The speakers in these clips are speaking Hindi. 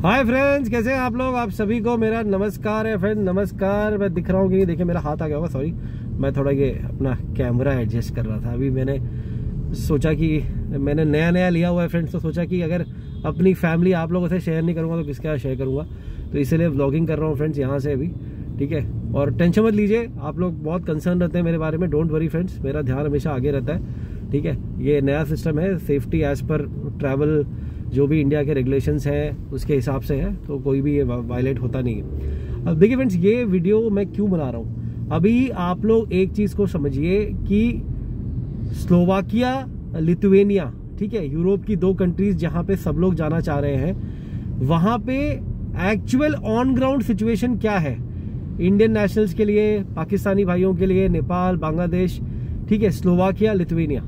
हाय फ्रेंड्स, कैसे हैं आप लोग। आप सभी को मेरा नमस्कार है फ्रेंड, नमस्कार। मैं दिख रहा हूँ कि देखिए मेरा हाथ आ गया होगा, सॉरी। मैं थोड़ा ये अपना कैमरा एडजस्ट कर रहा था। अभी मैंने सोचा कि मैंने नया लिया हुआ है फ्रेंड्स, तो सोचा कि अगर अपनी फैमिली आप लोगों से शेयर नहीं करूँगा तो किसके साथ शेयर करूँगा, तो इसलिए व्लॉगिंग कर रहा हूँ फ्रेंड्स यहाँ से अभी, ठीक है। और टेंशन मत लीजिए, आप लोग बहुत कंसर्न रहते हैं मेरे बारे में, डोंट वरी फ्रेंड्स, मेरा ध्यान हमेशा आगे रहता है, ठीक है। ये नया सिस्टम है, सेफ्टी एज पर ट्रैवल जो भी इंडिया के रेगुलेशंस हैं उसके हिसाब से है, तो कोई भी ये वायलेट होता नहीं है। अब देखिए फ्रेंड्स, ये वीडियो मैं क्यों बना रहा हूँ। अभी आप लोग एक चीज़ को समझिए कि स्लोवाकिया, लिथुएनिया, ठीक है, यूरोप की दो कंट्रीज जहाँ पे सब लोग जाना चाह रहे हैं, वहाँ पे एक्चुअल ऑन ग्राउंड सिचुएशन क्या है इंडियन नेशनल्स के लिए, पाकिस्तानी भाइयों के लिए, नेपाल, बांग्लादेश, ठीक है, स्लोवाकिया, लिथुएनिया।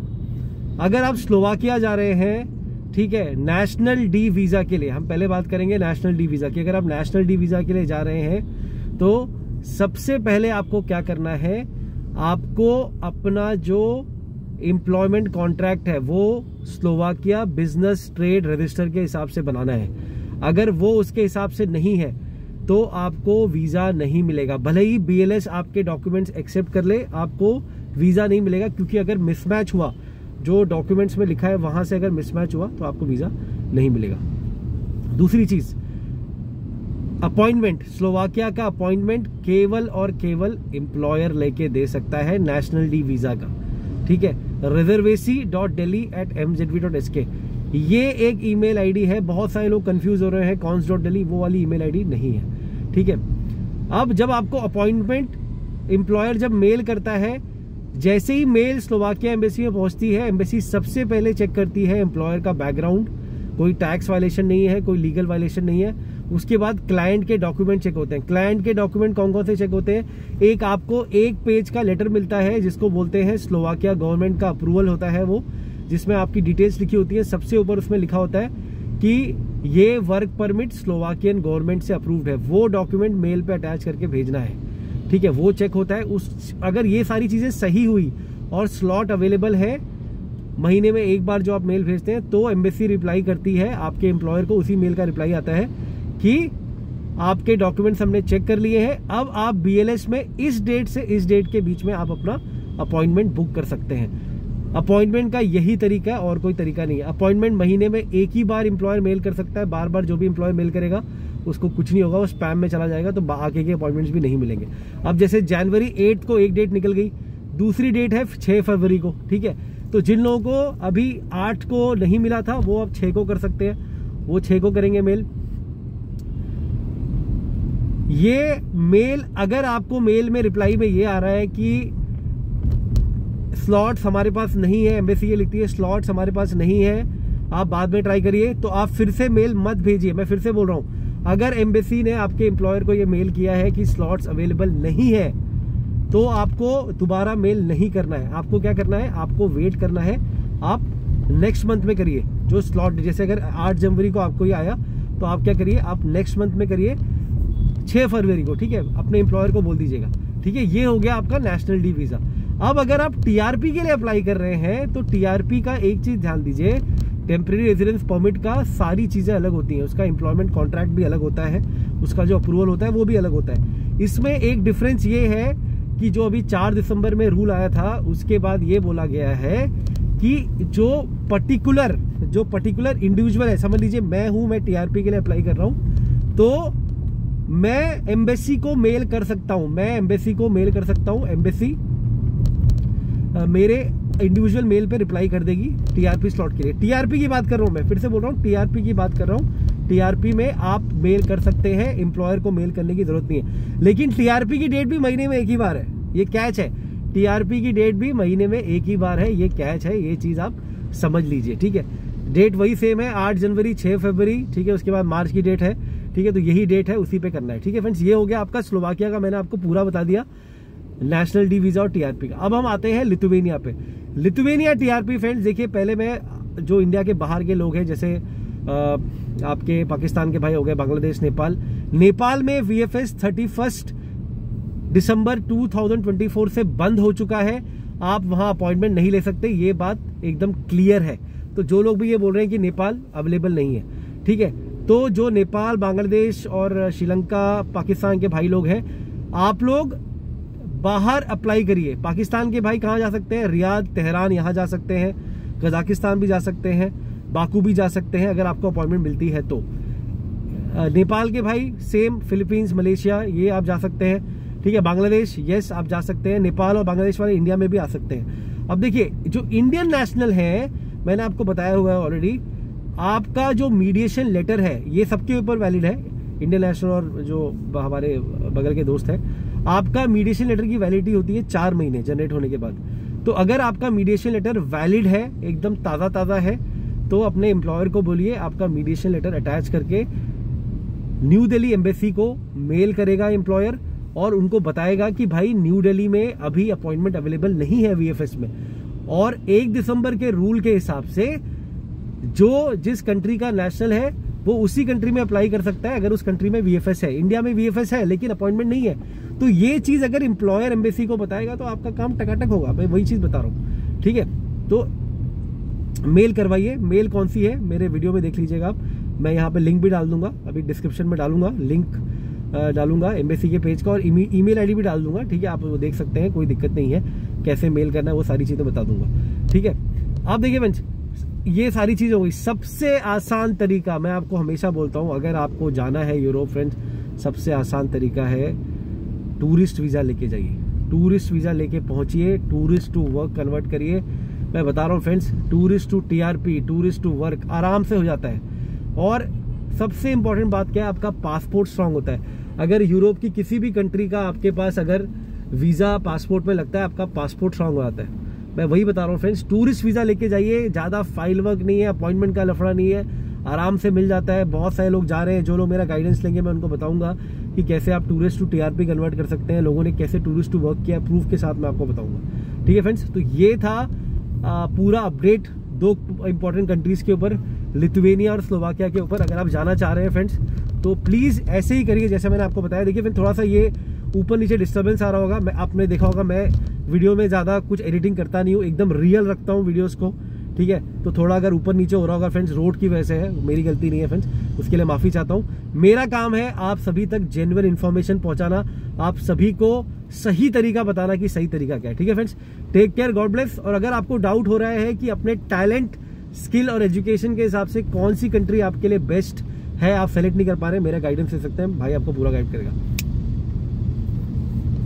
अगर आप स्लोवाकिया जा रहे हैं, ठीक है, नेशनल डी वीजा के लिए, हम पहले बात करेंगे नेशनल डी वीजा की। अगर आप नेशनल डी वीजा के लिए जा रहे हैं तो सबसे पहले आपको क्या करना है, आपको अपना जो एम्प्लॉयमेंट कॉन्ट्रैक्ट है वो स्लोवाकिया बिजनेस ट्रेड रजिस्टर के हिसाब से बनाना है। अगर वो उसके हिसाब से नहीं है तो आपको वीजा नहीं मिलेगा। भले ही BLS आपके डॉक्यूमेंट्स एक्सेप्ट कर ले, आपको वीजा नहीं मिलेगा, क्योंकि अगर मिसमैच हुआ, जो डॉक्यूमेंट्स में लिखा है वहां से अगर मिसमैच हुआ तो आपको वीजा नहीं मिलेगा। दूसरी चीज, अपॉइंटमेंट, स्लोवाकिया का अपॉइंटमेंट केवल और केवल एम्प्लॉयर लेके दे सकता है नेशनल डी वीजा का, ठीक है। reservacy.delhi@mzv.sk ये एक ईमेल आईडी है। बहुत सारे लोग कंफ्यूज हो रहे हैं, cons.delhi वो वाली ईमेल आईडी नहीं है, ठीक है। अब जब आपको अपॉइंटमेंट एम्प्लॉयर जब मेल करता है, जैसे ही मेल स्लोवाकिया एम्बेसी में पहुंचती है, एम्बेसी सबसे पहले चेक करती है एम्प्लॉयर का बैकग्राउंड, कोई टैक्स वायलेशन नहीं है, कोई लीगल वायलेशन नहीं है। उसके बाद क्लाइंट के डॉक्यूमेंट चेक होते हैं। क्लाइंट के डॉक्यूमेंट कौन कौन से चेक होते हैं, एक आपको 1 पेज का लेटर मिलता है जिसको बोलते हैं स्लोवाकिया गवर्नमेंट का अप्रूवल होता है वो, जिसमें आपकी डिटेल्स लिखी होती है। सबसे ऊपर उसमें लिखा होता है कि ये वर्क परमिट स्लोवाकियन गवर्नमेंट से अप्रूव्ड है। वो डॉक्यूमेंट मेल पे अटैच करके भेजना है, ठीक है, वो चेक होता है। अगर ये सारी चीजें सही हुई और स्लॉट अवेलेबल है, महीने में एक बार जो आप मेल भेजते हैं, तो एम्बेसी रिप्लाई करती है आपके एम्प्लॉयर को, उसी मेल का रिप्लाई आता है कि आपके डॉक्यूमेंट्स हमने चेक कर लिए हैं, अब आप BLS में इस डेट से इस डेट के बीच में आप अपना अपॉइंटमेंट बुक कर सकते हैं। अपॉइंटमेंट का यही तरीका है, और कोई तरीका नहीं है। अपॉइंटमेंट महीने में एक ही बार एम्प्लॉयर मेल कर सकता है, बार बार जो भी एम्प्लॉयर मेल करेगा उसको कुछ नहीं होगा, वो स्पैम में चला जाएगा, तो आगे के अपॉइंटमेंट्स भी नहीं मिलेंगे। अब जैसे जनवरी 8 को एक डेट निकल गई, दूसरी डेट है 6 फरवरी को, ठीक है। तो जिन लोगों को अभी 8 को नहीं मिला था वो अब 6 को कर सकते हैं, वो 6 को करेंगे मेल। ये मेल, अगर आपको मेल में रिप्लाई में ये आ रहा है कि स्लॉट्स हमारे पास नहीं है, एम्बेसी ये लिखती है स्लॉट्स हमारे पास नहीं है, आप बाद में ट्राई करिए, तो आप फिर से मेल मत भेजिए। मैं फिर से बोल रहा हूं, अगर एम्बेसी ने आपके एम्प्लॉयर को ये मेल किया है कि स्लॉट्स अवेलेबल नहीं है, तो आपको दोबारा मेल नहीं करना है। आपको क्या करना है, आपको वेट करना है। आप नेक्स्ट मंथ में करिए जो स्लॉट, जैसे अगर 8 जनवरी को आपको ये आया, तो आप क्या करिए, आप नेक्स्ट मंथ में करिए 6 फरवरी को, ठीक है, अपने एम्प्लॉयर को बोल दीजिएगा, ठीक है। ये हो गया आपका नेशनल डी वीजा। अब अगर आप TRP के लिए अप्लाई कर रहे हैं, तो TRP का एक चीज ध्यान दीजिए, टेम्परेरी रेजिडेंस परमिट का सारी चीजें अलग होती हैं, उसका एम्प्लॉयमेंट कॉन्ट्रैक्ट भी अलग होता है, उसका जो अप्रूवल होता है वो भी अलग होता है। इसमें एक डिफरेंस ये है कि जो अभी 4 दिसंबर में रूल आया था, उसके बाद ये बोला गया है कि जो पर्टिकुलर इंडिविजुअल है, समझ लीजिए मैं TRP के लिए अप्लाई कर रहा हूं, तो मैं एम्बेसी को मेल कर सकता हूं, एम्बेसी मेरे इंडिविजुअल मेल पे रिप्लाई कर देगी TRP स्लॉट के लिए। TRP की बात कर रहा हूं मैं, फिर से बोल रहा हूं, TRP की बात कर रहा हूं। TRP में आप मेल कर सकते हैं, एम्प्लॉयर को मेल करने की जरूरत नहीं है। लेकिन TRP की डेट भी महीने में एक ही बार है, ये कैच है। TRP की डेट भी महीने में एक ही बार है, ये कैच है, ये चीज आप समझ लीजिए, ठीक है। डेट वही सेम है, 8 जनवरी, 6 फरवरी, ठीक है। उसके बाद मार्च की डेट है, ठीक है, तो यही डेट है, उसी पे करना है, ठीक है फ्रेंड्स। ये हो गया आपका स्लोवाकिया का, मैंने आपको पूरा बता दिया, नेशनल डी वीजा और TRP का। अब हम आते हैं लिथुवेनिया पे। लिथुवेनिया TRP फ्रेंड्स, देखिए पहले मैं, जो इंडिया के बाहर के लोग हैं, जैसे आपके पाकिस्तान के भाई हो गए, बांग्लादेश, नेपाल में VFS 31 दिसंबर 2024 से बंद हो चुका है। आप वहां अपॉइंटमेंट नहीं ले सकते, ये बात एकदम क्लियर है। तो जो लोग भी ये बोल रहे हैं कि नेपाल अवेलेबल नहीं है, ठीक है, तो जो नेपाल, बांग्लादेश और श्रीलंका, पाकिस्तान के भाई लोग हैं, आप लोग बाहर अप्लाई करिए। पाकिस्तान के भाई कहाँ जा सकते हैं? रियाद, तेहरान, यहाँ जा सकते हैं। कजाकिस्तान भी जा सकते हैं, बाकू भी जा सकते हैं अगर आपको अपॉइंटमेंट मिलती है तो। नेपाल के भाई सेम, फिलीपींस, मलेशिया, ये आप जा सकते हैं। ठीक है, बांग्लादेश, यस आप जा सकते हैं। नेपाल और बांग्लादेश वाले इंडिया में भी आ सकते हैं। अब देखिए, जो इंडियन नेशनल है, मैंने आपको बताया हुआ है ऑलरेडी, आपका जो मीडिएशन लेटर है ये सबके ऊपर वैलिड है। इंडियन नेशनल और जो हमारे बगल के दोस्त हैं, आपका मीडिएशन लेटर की वैलिडिटी होती है 4 महीने जनरेट होने के बाद। तो अगर आपका मीडिएशन लेटर वैलिड है, एकदम ताज़ा है, तो अपने एम्प्लॉयर को बोलिए आपका मीडिएशन लेटर अटैच करके न्यू दिल्ली एम्बेसी को मेल करेगा एम्प्लॉयर, और उनको बताएगा कि भाई न्यू दिल्ली में अभी अपॉइंटमेंट अवेलेबल नहीं है वीएफएस में, और 1 दिसंबर के रूल के हिसाब से जो जिस कंट्री का नेशनल है वो उसी कंट्री में अप्लाई कर सकता है अगर उस कंट्री में वीएफएस है। इंडिया में वीएफएस है लेकिन अपॉइंटमेंट नहीं है। तो ये चीज अगर एम्प्लॉयर एम्बेसी को बताएगा तो आपका काम टकाटक होगा। मैं वही चीज बता रहा हूँ। ठीक है, तो मेल करवाइए। मेल कौन सी है मेरे वीडियो में देख लीजिएगा आप। मैं यहाँ पे लिंक भी डाल दूंगा, अभी डिस्क्रिप्शन में डालूंगा, लिंक डालूंगा एम्बेसी के पेज का, और ईमेल आईडी भी डाल दूंगा। ठीक है, आप वो देख सकते हैं, कोई दिक्कत नहीं है। कैसे मेल करना है वो सारी चीजें बता दूंगा। ठीक है, आप देखिए फ्रेंड्स, ये सारी चीजें हो गई। सबसे आसान तरीका, मैं आपको हमेशा बोलता हूँ, अगर आपको जाना है यूरोप फ्रेंड्स, सबसे आसान तरीका है टूरिस्ट वीजा लेके जाइए। टूरिस्ट वीजा लेके पहुंचिए, टूरिस्ट टू वर्क कन्वर्ट करिए। मैं बता रहा हूँ friends, tourist to TRP, tourist to work आराम से हो जाता है। और सबसे इंपॉर्टेंट बात क्या है, आपका पासपोर्ट स्ट्रांग होता है। अगर यूरोप की किसी भी कंट्री का आपके पास अगर वीजा पासपोर्ट में लगता है, आपका पासपोर्ट स्ट्रांग हो जाता है। मैं वही बता रहा हूँ फ्रेंड्स, टूरिस्ट वीजा लेके जाइए। ज्यादा फाइल वर्क नहीं है, अपॉइंटमेंट का लफड़ा नहीं है, आराम से मिल जाता है। बहुत सारे लोग जा रहे हैं, जो लोग मेरा गाइडेंस लेंगे मैं उनको बताऊंगा कि कैसे आप टूरिस्ट टू टीआरपी कन्वर्ट कर सकते हैं। लोगों ने कैसे टूरिस्ट टू वर्क किया, प्रूफ के साथ मैं आपको बताऊंगा। ठीक है फ्रेंड्स, तो ये था पूरा अपडेट 2 इंपॉर्टेंट कंट्रीज के ऊपर, लिथुवेनिया और स्लोवाकिया के ऊपर। अगर आप जाना चाह रहे हैं फ्रेंड्स तो प्लीज ऐसे ही करिए जैसे मैंने आपको बताया। देखिए फिर थोड़ा सा ये ऊपर नीचे डिस्टर्बेंस आ रहा होगा, मैं आपने देखा होगा मैं वीडियो में ज्यादा कुछ एडिटिंग करता नहीं हूँ, एकदम रियल रखता हूँ वीडियोस को। ठीक है, तो थोड़ा अगर ऊपर नीचे हो रहा होगा फ्रेंड्स, रोड की वजह से है, मेरी गलती नहीं है फ्रेंड्स, उसके लिए माफी चाहता हूँ। मेरा काम है आप सभी तक जेन्युइन इन्फॉर्मेशन पहुंचाना, आप सभी को सही तरीका बताना कि सही तरीका क्या है। ठीक है friends, take care, God bless. और अगर आपको डाउट हो रहा है कि अपने टैलेंट, स्किल और एजुकेशन के हिसाब से कौन सी कंट्री आपके लिए बेस्ट है, आप सेलेक्ट नहीं कर पा रहे, मेरा गाइडेंस ले सकते हैं, भाई आपको पूरा गाइड करेगा।